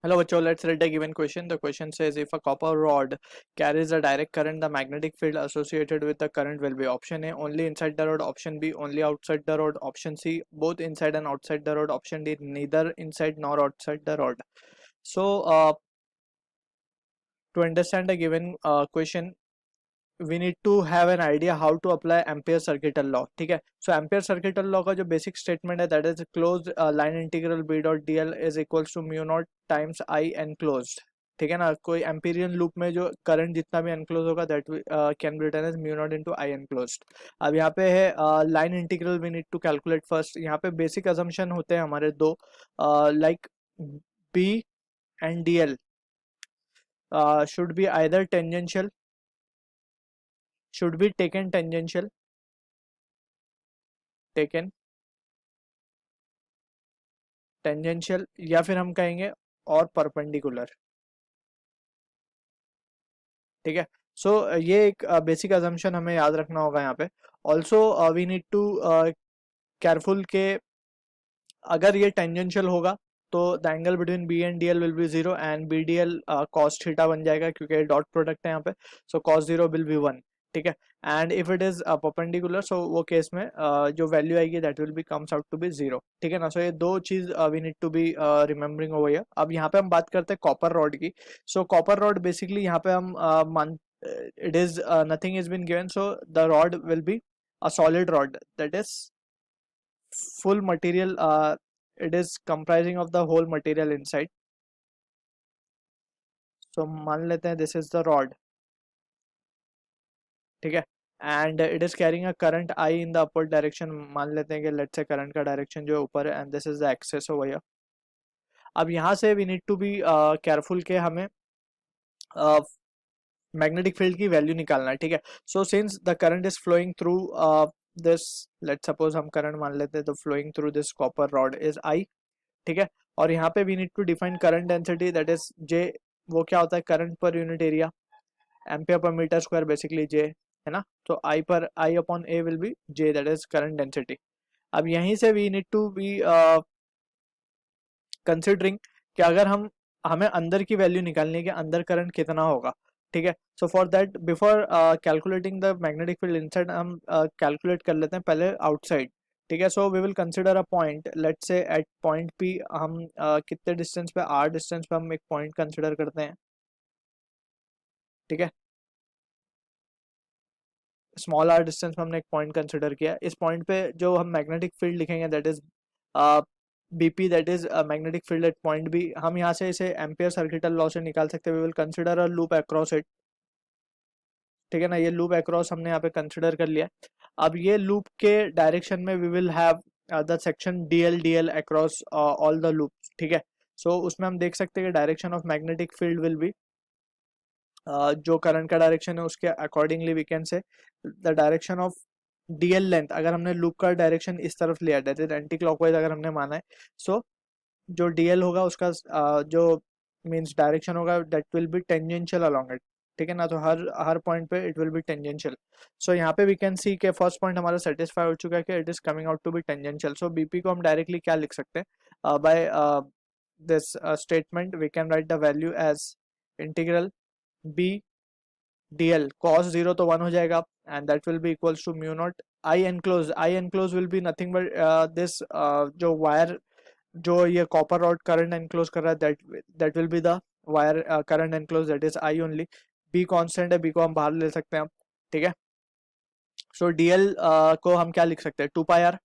Hello, bachcho. Let's read a given question. The question says, if a copper rod carries a direct current, the magnetic field associated with the current will be option A, only inside the rod, option B, only outside the rod, option C, both inside and outside the rod, option D, neither inside nor outside the rod. So, to understand a given question, we need to have an idea how to apply Ampere circuital law. ठीक है, so Ampere circuital law का जो basic statement है that is close line integral B dot D L is equals to mu naught times I enclosed. ठीक है ना, कोई Amperian loop में जो करंट जितना भी एनक्लोज होगा that can be written as mu naught into I enclosed. अब यहाँ पे है line integral we need to calculate first. यहाँ पे बेसिक अजम्पशन होते हैं हमारे दो, like B and D L should be either tangential, should be taken tangential, taken tangential, या फिर हम कहेंगे और परपेंडिकुलर. ठीक है, सो ये एक बेसिक अजम्पशन हमें याद रखना होगा यहाँ पे. Also we need to careful के अगर ये टेंजेंशियल होगा तो the angle between B and D L will be zero and B D L cos theta बन जाएगा क्योंकि डॉट प्रोडक्ट है यहाँ पे. So cos zero will be one. ठीक है, and if it is perpendicular so वो केस में जो वैल्यू आएगी that will be comes out to be zero. ठीक है ना, सो ये दो चीज we need to be remembering over here. अब यहाँ पे हम बात करते हैं कॉपर रॉड की. सो कॉपर रॉड बेसिकली यहाँ पे हम मान it is nothing is been given, so the rod will be a solid rod that is full material, it is comprising of the whole material inside. So मान लेते हैं this is the rod. ठीक है, and it is carrying a current I in the upward direction. मान लेते हैं कि let's say current का direction जो है ऊपर है and this is the axis over here. अब यहाँ से we need to be careful के हमें मैग्नेटिक फील्ड की वैल्यू निकालना है. ठीक है, so since the current is flowing through this, let's suppose हम करंट मान लेते हैं तो flowing through this copper rod is I. ठीक है, और यहाँ पे we need to define current density that is J. वो क्या होता है, current per unit area, ampere per metre square basically J है ना. तो I per I upon A will be J, that is current density. अब यहीं से we need to be considering कि अगर हम हमें अंदर की वैल्यू निकालनी है कि अंदर करंट कितना होगा. ठीक है, so for that before calculating the magnetic field inside हम कैलकुलेट कर लेते हैं पहले आउटसाइड. ठीक है, so we will consider a point, let's say at point P हम कितने डिस्टेंस पे, आर डिस्टेंस पे हम एक पॉइंट कंसिडर करते हैं. ठीक है, स्मॉल आर डिस्टेंस पे हमने एक पॉइंट कंसिडर किया. इस पॉइंट पे जो हम मैग्नेटिक फील्ड लिखेंगे that is BP, that is magnetic field at point B. हम यहाँ से इसे एम्पियर सर्किटल लॉ से निकाल सकते हैं. We will consider a loop across it. ठीक है ना, ये लूप अक्रॉस हमने यहाँ पे कंसिडर कर लिया. अब ये लूप के डायरेक्शन में we will have the section D L across all the loop. ठीक है, सो उसमें हम देख सकते हैं कि direction of magnetic field will be जो करंट का डायरेक्शन है उसके accordingly we can say the direction of DL length. अगर हमने लूप का डायरेक्शन इस तरफ लिया दैट इज एंटी क्लॉकवाइज अगर हमने माना है, सो जो डीएल होगा उसका जो मींस डायरेक्शन होगा that will B tangential along it. ठीक है ना, तो हर हर पॉइंट पे इट विल बी टेंजेंशियल. सो यहाँ पे वी कैन सी के फर्स्ट पॉइंट हमारा सेटिस्फाई हो चुका है कि it is coming out to be tangential. So BP को हम डायरेक्टली क्या लिख सकते हैं, by this statement we can write the value as integral B D L cos zero तो वन हो जाएगा and that will be equals to mu not I enclose. I enclose will be nothing but this जो wire, जो ये copper rod current enclose कर रहा है that will be the wire current enclose, that is I only. Be constant है, B को हम बाहर ले सकते हैं. ठीक है, सो डी एल को हम क्या लिख सकते हैं, two pi r,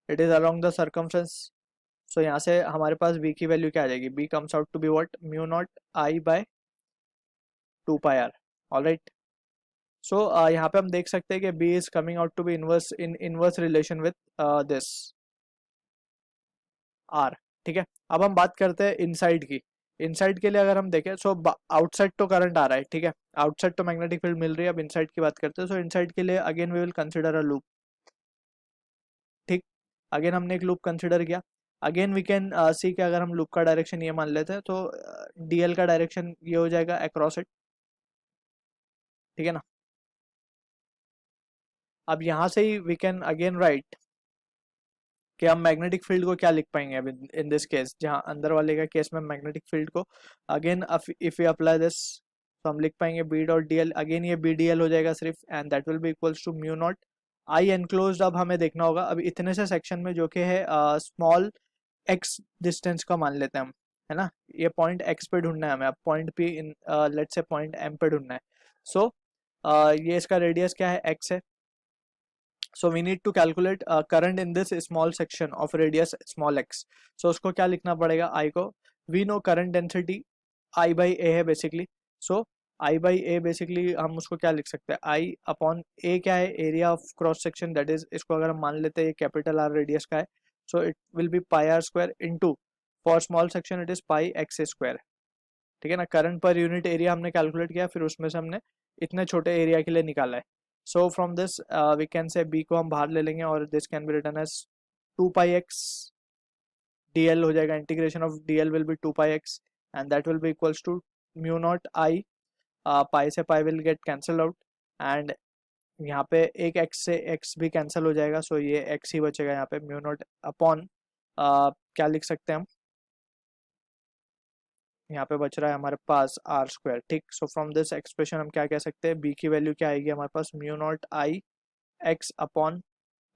it is along the circumference. So यहाँ से हमारे पास बी की वैल्यू क्या आ जाएगी, B comes out to be what, mu not I by two pi r. Alright, so यहाँ पे हम देख सकते हैं कि B is coming out to be inverse in inverse relation with this r. ठीक है, अब हम बात करते हैं इनसाइड की. इनसाइड के लिए अगर हम देखें सो आउटसाइड तो करंट आ रहा है. ठीक है, आउटसाइड तो मैग्नेटिक फील्ड मिल रही है. अब इनसाइड की बात करते हैं, सो इनसाइड के लिए again we will consider a loop. ठीक, अगेन हमने एक लूप कंसिडर किया. अगेन वी कैन सी कि अगर हम लूप का डायरेक्शन ये मान लेते हैं तो डीएल का डायरेक्शन ये हो जाएगा अक्रॉस इट. ठीक है ना, अब यहाँ से ही वी कैन अगेन राइट कि हम मैग्नेटिक फील्ड को क्या लिख पाएंगे अब इन दिस केस, जहाँ अंदर वाले का केस में मैग्नेटिक फील्ड को again if you apply this, तो हम लिख पाएंगे B dot D L, again ये बी डी एल हो जाएगा सिर्फ, and that will be equals to mu not I enclosed. अब हमें देखना होगा अब इतने से सेक्शन में जो कि है स्मॉल एक्स डिस्टेंस का मान लेते हैं हम, है ना, ये पॉइंट एक्स पे ढूंढना है हमें, अब point P in let's say point M पे ढूंढना है। सो ये इसका रेडियस क्या है, एक्स है। So we need to calculate current in this small section of radius small x. So उसको क्या लिखना पड़ेगा, I को, we know current density I by A है basically. So I by A basically हम उसको क्या लिख सकते हैं, I upon A क्या है, area of cross section, that is इसको अगर हम मान लेते हैं ये कैपिटल R रेडियस का है, so it will be pi r square into, for small section it is pi x square, ठीक है ना। करंट पर यूनिट एरिया हमने कैलकुलेट किया, फिर उसमें से हमने इतने छोटे एरिया के लिए निकाला है। So from this we can say B को हम बाहर ले लेंगे और this can be written as 2 pi x d L हो जाएगा, integration of d L will be 2 pi x and that will be equals to mu not I, pi से pi will get cancel out, and यहाँ पे एक x से x भी cancel हो जाएगा, सो ये एक्स ही बचेगा यहाँ पे, म्यू नॉट अपॉन क्या लिख सकते हैं हम, यहाँ पे बच रहा है हमारे पास आर स्क्वायर, ठीक। सो फ्रॉम दिस एक्सप्रेशन हम क्या कह सकते हैं, बी की वैल्यू क्या आएगी हमारे पास, mu not I x upon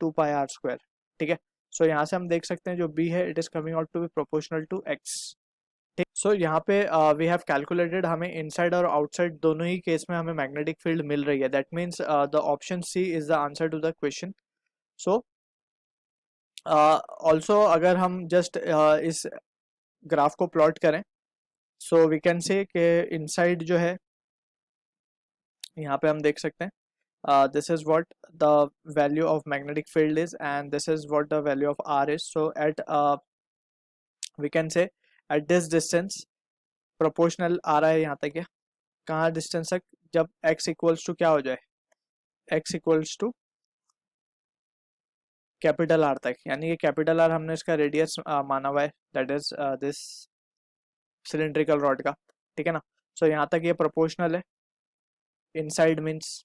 2 pi r square, ठीक है। सो यहाँ से हम देख सकते हैं जो बी है it is coming out to be proportional to x, ठीक। सो यहाँ पे वी हैव कैलकुलेटेड, हमें इनसाइड और आउटसाइड दोनों ही केस में हमें मैग्नेटिक फील्ड मिल रही है, that means the option C is the answer to the question. So also अगर हम जस्ट इस ग्राफ को प्लॉट करें, सो वी कैन से कि इनसाइड जो है यहाँ पे हम देख सकते हैं this is what the value of magnetic field is and this is what the value of R is. So at we can say at this distance proportional आ रहा है यहाँ तक, या कहाँ डिस्टेंस तक, जब x इक्वल्स टू क्या हो जाए, x equals to capital R तक, यानी कि कैपिटल R हमने इसका रेडियस माना हुआ है, that is this cylindrical rod का, ठीक है ना। सो यहाँ तक ये प्रोपोर्शनल है, inside means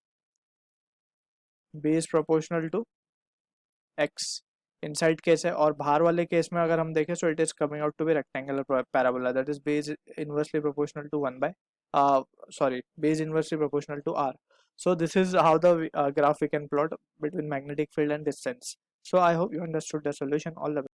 b is proportional to x inside case है, और बाहर वाले केस में अगर हम देखें so it is coming out to be rectangular parabola, that is b is inversely proportional to 1 by b is inversely proportional to r. So this is how the graph we can plot between magnetic field and distance. So I hope you understood the solution. All the best.